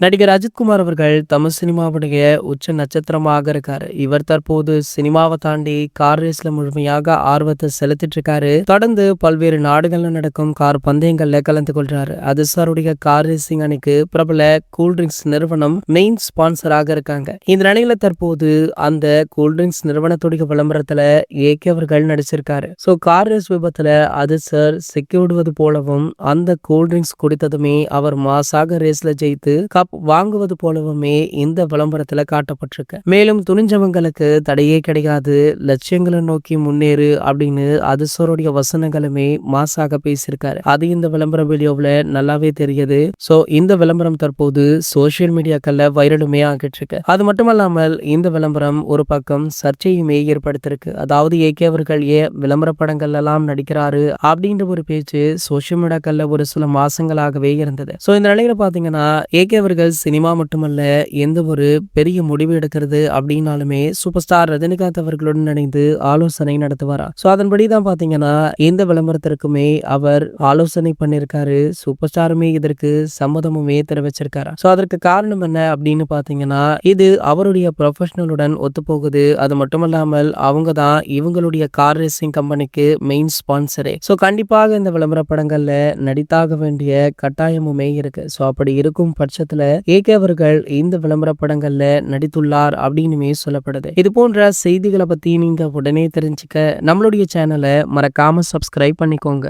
நடிகர் அஜித்குமார் அவர்கள் தமிழ் சினிமாவுடைய உச்ச நட்சத்திரமாக இருக்காரு. இவர் தற்போது சினிமாவை தாண்டி கார் ரேஸ்ல முழுமையாக ஆர்வத்தை செலுத்திட்டு இருக்காரு. தொடர்ந்து பல்வேறு நாடுகள்ல நடக்கும் கார் பந்தயங்கள்ல கலந்து கொள்றாரு. அதிசாருடைய கார் ரேசிங் அணிக்கு பிரபல கூல்ட்ரிங்க்ஸ் நிறுவனம் மெயின் ஸ்பான்சராக இருக்காங்க. இந்த நிலையில தற்போது அந்த கூல்ட்ரிங்க்ஸ் நிறுவனத்துடைய விளம்பரத்துல ஏகே அவர்கள் நடிச்சிருக்காரு. கார் ரேஸ் விபத்துல அதிசர் சிக்கி விடுவது போலவும் அந்த கூல்ட்ரிங்க்ஸ் குடித்ததுமே அவர் மாசாக ரேஸ்ல ஜெயித்து வாங்குவது போலவுமே இந்த விளம்பரத்துல காட்டப்பட்டிருக்கு. மேலும் துணிஞ்சவங்களுக்கு தடையே கிடையாது, லட்சியங்களை நோக்கி முன்னேறு அப்படின்னு அதிசருடைய வசனங்களுமே மாசாக பேசியிருக்காரு. அது இந்த விளம்பர வீடியோவில் நல்லாவே தெரியுது. இந்த விளம்பரம் தற்போது சோசியல் மீடியாக்கள்ல வைரலுமே ஆகிட்டு இருக்கு. அது மட்டுமல்லாமல் இந்த விளம்பரம் ஒரு பக்கம் சர்ச்சையுமே ஏற்படுத்திருக்கு. அதாவது ஏகே அவர்கள் ஏன் விளம்பர படங்கள் எல்லாம் நடிக்கிறாரு அப்படின்ற ஒரு பேச்சு சோசியல் மீடியாக்கள்ல ஒரு சில மாசங்களாகவே இருந்தது. இந்த நிலையில பாத்தீங்கன்னா ஏகே அவர்கள் சினிமா மட்டுமல்ல, எந்த ஒரு பெரிய முடிவு எடுக்கிறது அப்படின்னாலுமே சூப்பர் ஸ்டார் ரஜினிகாந்த் அவர்களுடன் இணைந்து ஆலோசனை நடத்துவாரா. அதன்படி தான் பாத்தீங்கன்னா இந்த விளம்பரத்திற்குமே அவர் ஆலோசனை பண்ணிருக்காரு. சூப்பர் ஸ்டாருமே இதற்கு சம்மதமுமே தெரிவிச்சிருக்காரு. அதற்கு காரணம் என்ன அப்படின்னு பாத்தீங்கன்னா இது அவருடைய ப்ரொஃபஷனலுடன் ஒத்து போகுது. அது மட்டுமல்லாமல் அவங்க தான் இவங்களுடைய கார் ரேசிங் கம்பெனிக்கு மெயின் ஸ்பான்சரே. கண்டிப்பாக இந்த விளம்பர படங்கள்ல நடித்தாக வேண்டிய கட்டாயமுமே இருக்கு. அப்படி இருக்கும் பட்சத்துல ஏகே அவர்கள் இந்த விளம்பர படங்கள்ல நடித்துள்ளார் அப்படின்னுமே சொல்லப்படுது. இது போன்ற செய்திகளை பத்தி நீங்க உடனே தெரிஞ்சுக்க நம்மளுடைய சேனலை மறக்காம சப்ஸ்கிரைப் பண்ணிக்கோங்க.